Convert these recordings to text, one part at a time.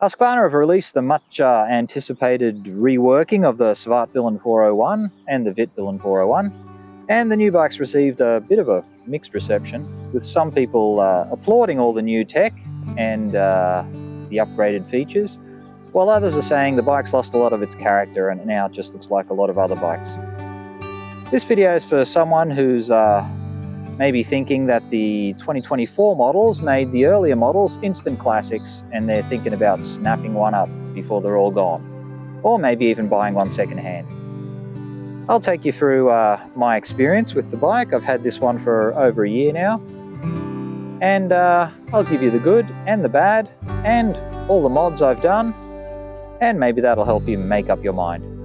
Husqvarna have released the much anticipated reworking of the Svartpilen 401 and the Vitpilen 401, and the new bikes received a bit of a mixed reception, with some people applauding all the new tech and the upgraded features, while others are saying the bike's lost a lot of its character and now it just looks like a lot of other bikes. This video is for someone who's maybe thinking that the 2024 models made the earlier models instant classics and they're thinking about snapping one up before they're all gone, or maybe even buying one secondhand. I'll take you through my experience with the bike. I've had this one for over a year now, and I'll give you the good and the bad and all the mods I've done, and maybe that'll help you make up your mind.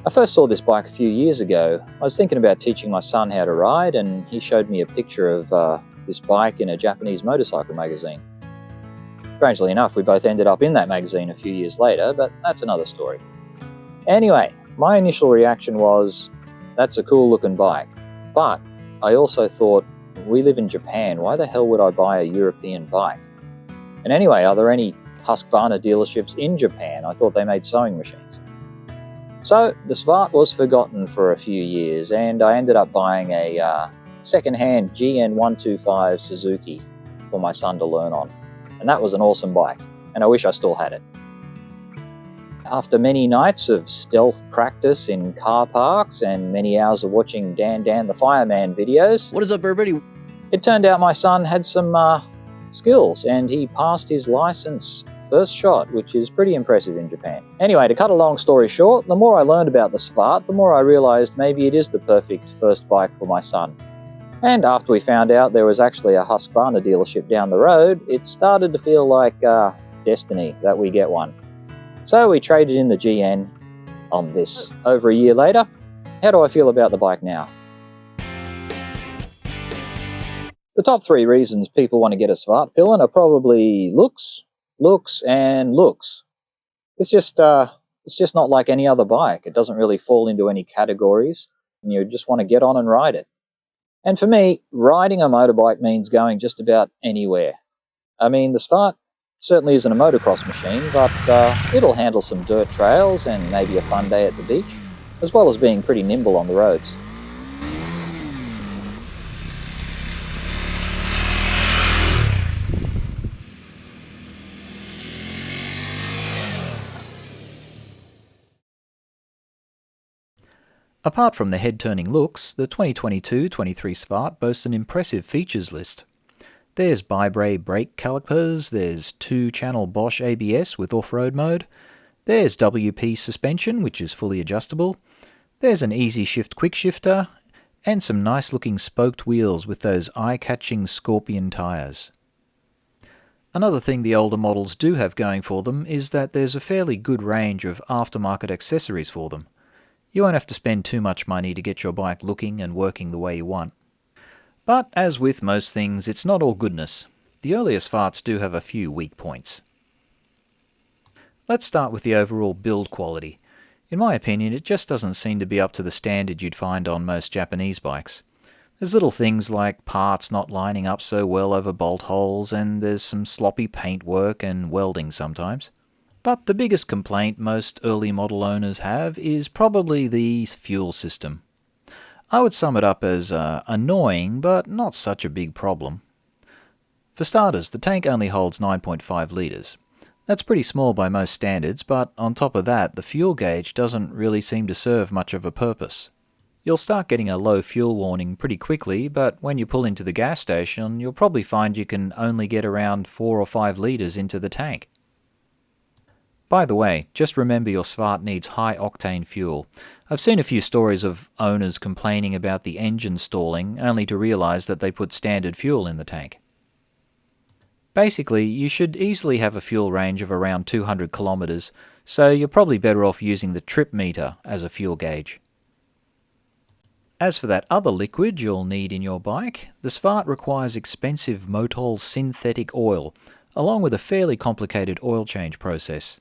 I first saw this bike a few years ago. I was thinking about teaching my son how to ride, and he showed me a picture of this bike in a Japanese motorcycle magazine. Strangely enough, we both ended up in that magazine a few years later, but that's another story. Anyway, my initial reaction was, that's a cool looking bike. But I also thought, we live in Japan, why the hell would I buy a European bike? And anyway, are there any Husqvarna dealerships in Japan? I thought they made sewing machines. So the Svart was forgotten for a few years, and I ended up buying a second-hand GN125 Suzuki for my son to learn on. And that was an awesome bike, and I wish I still had it. After many nights of stealth practice in car parks and many hours of watching Dan the Fireman videos... What is up, everybody? It turned out my son had some skills, and he passed his license first shot, which is pretty impressive in Japan. Anyway, to cut a long story short, the more I learned about the Svart, the more I realized maybe it is the perfect first bike for my son. And after we found out there was actually a Husqvarna dealership down the road, it started to feel like destiny that we get one. So we traded in the GN on this. Over a year later, how do I feel about the bike now? The top 3 reasons people want to get a Svartpilen are probably looks, and looks. It's just not like any other bike. It doesn't really fall into any categories, and you just want to get on and ride it. And for me, riding a motorbike means going just about anywhere. I mean, the Svart certainly isn't a motocross machine, but it'll handle some dirt trails and maybe a fun day at the beach, as well as being pretty nimble on the roads. Apart from the head-turning looks, the 2022-23 Svart boasts an impressive features list. There's bi-bray brake calipers, there's 2-channel Bosch ABS with off-road mode, there's WP suspension, which is fully adjustable, there's an easy shift quick shifter, and some nice-looking spoked wheels with those eye-catching Scorpion tyres. Another thing the older models do have going for them is that there's a fairly good range of aftermarket accessories for them. You won't have to spend too much money to get your bike looking and working the way you want. But as with most things, it's not all goodness. The earlier Svarts do have a few weak points. Let's start with the overall build quality. In my opinion, it just doesn't seem to be up to the standard you'd find on most Japanese bikes. There's little things like parts not lining up so well over bolt holes, and there's some sloppy paintwork and welding sometimes. But the biggest complaint most early model owners have is probably the fuel system. I would sum it up as annoying, but not such a big problem. For starters, the tank only holds 9.5 litres. That's pretty small by most standards, but on top of that, the fuel gauge doesn't really seem to serve much of a purpose. You'll start getting a low fuel warning pretty quickly, but when you pull into the gas station, you'll probably find you can only get around 4 or 5 litres into the tank. By the way, just remember your Svart needs high-octane fuel. I've seen a few stories of owners complaining about the engine stalling, only to realise that they put standard fuel in the tank. Basically, you should easily have a fuel range of around 200 kilometres, so you're probably better off using the trip meter as a fuel gauge. As for that other liquid you'll need in your bike, the Svart requires expensive Motol synthetic oil, along with a fairly complicated oil change process.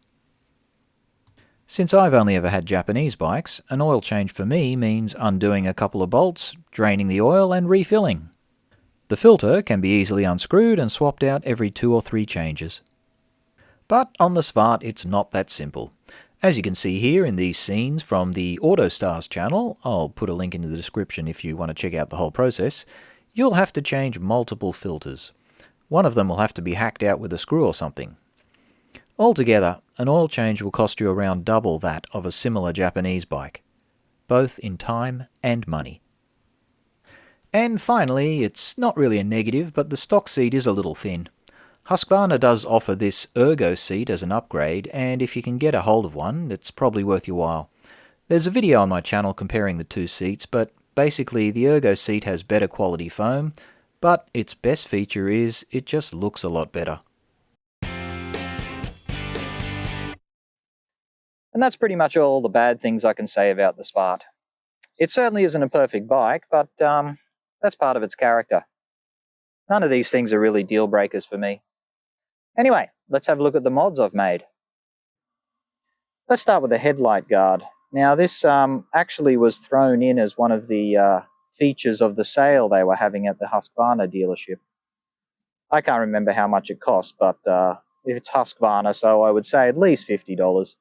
Since I've only ever had Japanese bikes, an oil change for me means undoing a couple of bolts, draining the oil and refilling. The filter can be easily unscrewed and swapped out every 2 or 3 changes. But on the Svart it's not that simple. As you can see here in these scenes from the AutoStars channel, I'll put a link in the description if you want to check out the whole process, you'll have to change multiple filters. One of them will have to be hacked out with a screw or something. Altogether, an oil change will cost you around double that of a similar Japanese bike, both in time and money. And finally, it's not really a negative, but the stock seat is a little thin. Husqvarna does offer this Ergo seat as an upgrade, and if you can get a hold of one, it's probably worth your while. There's a video on my channel comparing the two seats, but basically the Ergo seat has better quality foam, but its best feature is it just looks a lot better. And that's pretty much all the bad things I can say about the Svart. It certainly isn't a perfect bike, but that's part of its character. None of these things are really deal breakers for me. Anyway, let's have a look at the mods I've made. Let's start with the headlight guard. Now this actually was thrown in as one of the features of the sale they were having at the Husqvarna dealership. I can't remember how much it cost, but it's Husqvarna, so I would say at least $50.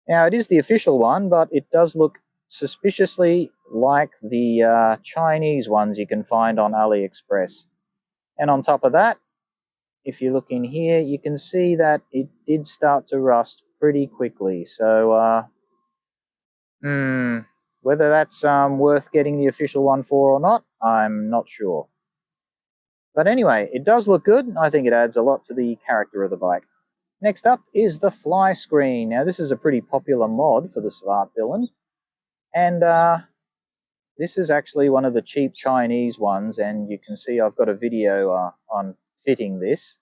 Now it is the official one, but it does look suspiciously like the Chinese ones you can find on AliExpress. And on top of that, if you look in here, you can see that it did start to rust pretty quickly. So, whether that's worth getting the official one for or not, I'm not sure. But anyway, it does look good. I think it adds a lot to the character of the bike. Next up is the fly screen. Now, this is a pretty popular mod for the Svartpilen. And this is actually one of the cheap Chinese ones, and you can see I've got a video on fitting this.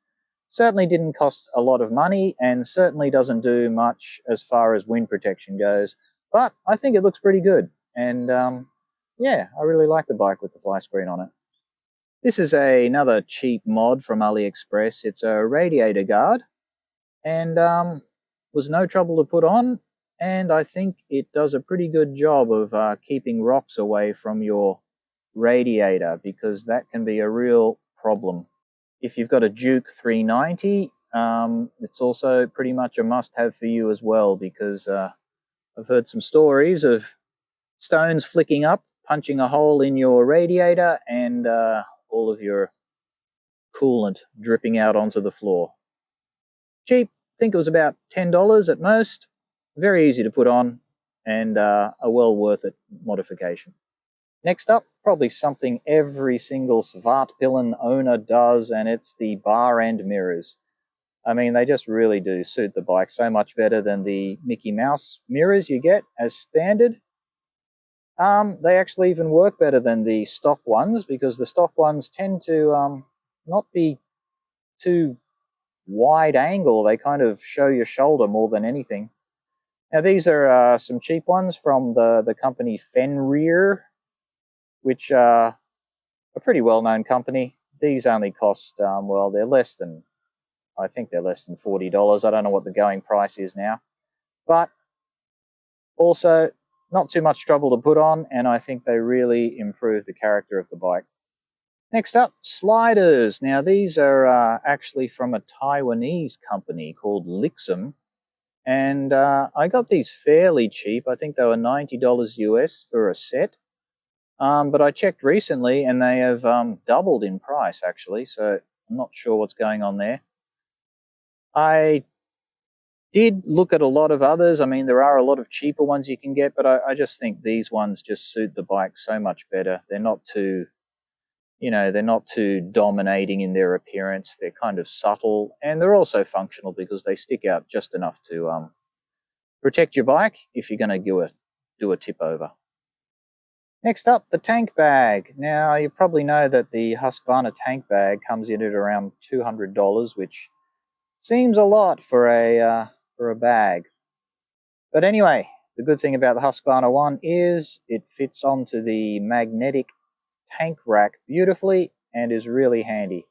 Certainly didn't cost a lot of money, and certainly doesn't do much as far as wind protection goes, but I think it looks pretty good. And yeah, I really like the bike with the fly screen on it. This is another cheap mod from AliExpress. It's a radiator guard, and was no trouble to put on, and I think it does a pretty good job of keeping rocks away from your radiator, because that can be a real problem. If you've got a Duke 390, it's also pretty much a must-have for you as well, because I've heard some stories of stones flicking up, punching a hole in your radiator, and all of your coolant dripping out onto the floor. Cheap, I think it was about $10 at most. Very easy to put on, and a well worth it modification. Next up, probably something every single Svartpilen owner does, and it's the bar end mirrors. I mean, they just really do suit the bike so much better than the Mickey Mouse mirrors you get as standard. They actually even work better than the stock ones, because the stock ones tend to not be too wide angle. They kind of show your shoulder more than anything. Now these are some cheap ones from the company Fenrir, which are a pretty well-known company. These only cost, well, they're less than, I think they're less than $40. I don't know what the going price is now. But also, not too much trouble to put on, and I think they really improve the character of the bike. Next up, sliders. Now these are actually from a Taiwanese company called Lixum, and I got these fairly cheap. I think they were $90 US for a set. But I checked recently, and they have doubled in price, actually, so I'm not sure what's going on there. I did look at a lot of others. I mean, there are a lot of cheaper ones you can get, but I just think these ones just suit the bike so much better. They're not too, they're not too dominating in their appearance. They're kind of subtle, and they're also functional because they stick out just enough to protect your bike if you're going to do a tip over. Next up, the tank bag. Now, you probably know that the Husqvarna tank bag comes in at around $200, which seems a lot for a bag. But anyway, the good thing about the Husqvarna one is it fits onto the magnetic tank rack beautifully and is really handy.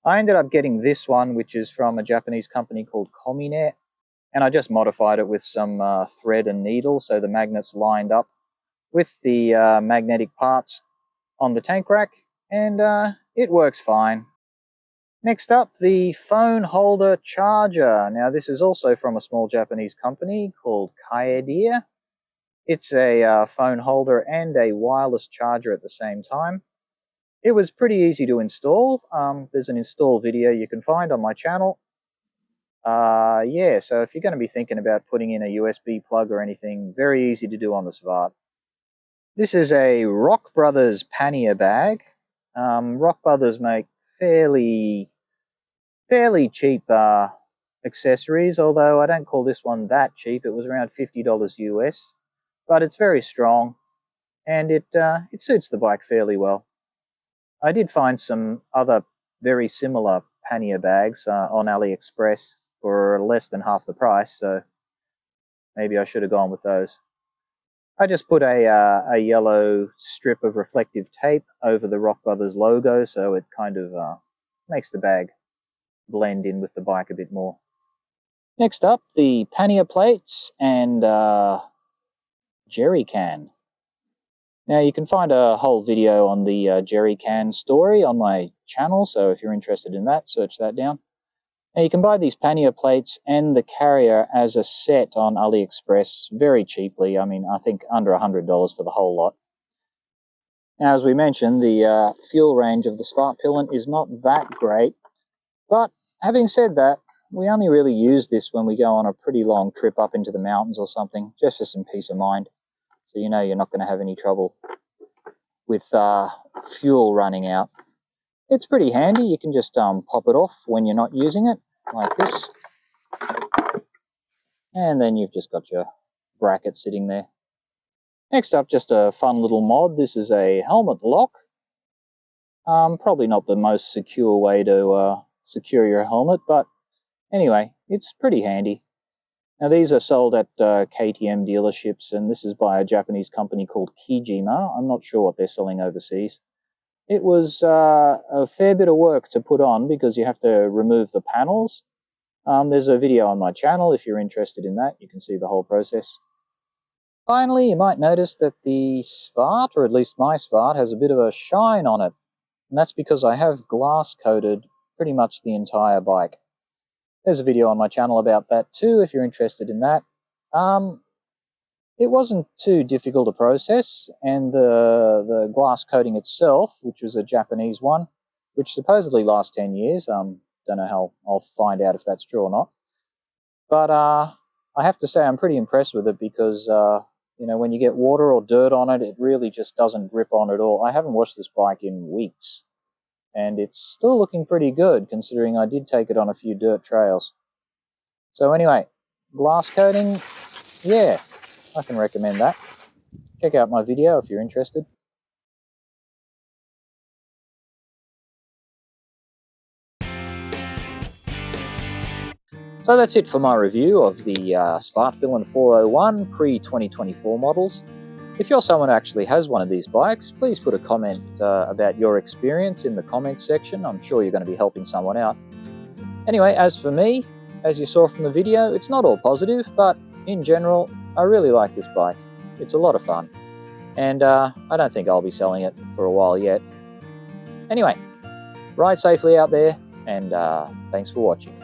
I ended up getting this one, which is from a Japanese company called Komine, and I just modified it with some thread and needle so the magnets lined up with the magnetic parts on the tank rack, and yeah, it works fine. Next up, the phone holder charger. Now this is also from a small Japanese company called Kaedeer. It's a phone holder and a wireless charger at the same time. It was pretty easy to install. There's an install video you can find on my channel. Yeah, so if you're going to be thinking about putting in a USB plug or anything, very easy to do on the Svart. This is a Rock Brothers pannier bag. Rock Brothers make fairly cheap accessories, although I don't call this one that cheap. It was around $50 US, but it's very strong, and it suits the bike fairly well. I did find some other very similar pannier bags on AliExpress for less than half the price, so maybe I should have gone with those. I just put a yellow strip of reflective tape over the Rock Brothers logo, so it kind of makes the bag blend in with the bike a bit more. Next up, the pannier plates and jerry can. Now you can find a whole video on the jerry can story on my channel, so if you're interested in that, search that down. Now you can buy these pannier plates and the carrier as a set on AliExpress very cheaply. I mean, I think under $100 for the whole lot. Now, as we mentioned, the fuel range of the Svartpilen is not that great, but having said that, we only really use this when we go on a pretty long trip up into the mountains or something, just for some peace of mind. So you know you're not going to have any trouble with fuel running out. It's pretty handy. You can just pop it off when you're not using it, like this. And then you've just got your bracket sitting there. Next up, just a fun little mod. This is a helmet lock. Probably not the most secure way to secure your helmet, but anyway, it's pretty handy. Now these are sold at KTM dealerships, and this is by a Japanese company called Kijima. I'm not sure what they're selling overseas. It was a fair bit of work to put on because you have to remove the panels. There's a video on my channel if you're interested in that. You can see the whole process. Finally, you might notice that the Svart, or at least my Svart, has a bit of a shine on it. And that's because I have glass coated pretty much the entire bike. There's a video on my channel about that too, if you're interested in that. It wasn't too difficult a process, and the glass coating itself, which was a Japanese one, which supposedly lasts 10 years, don't know how, I'll find out if that's true or not. But I have to say I'm pretty impressed with it because, you know, when you get water or dirt on it, it really just doesn't grip on at all. I haven't washed this bike in weeks, and it's still looking pretty good considering I did take it on a few dirt trails. So anyway, glass coating, yeah, I can recommend that. Check out my video if you're interested. So that's it for my review of the Svartpilen 401 pre-2024 models. If you're someone who actually has one of these bikes, please put a comment about your experience in the comments section. I'm sure you're going to be helping someone out. Anyway, as for me, as you saw from the video, it's not all positive, but in general, I really like this bike. It's a lot of fun, and I don't think I'll be selling it for a while yet. Anyway, ride safely out there, and thanks for watching.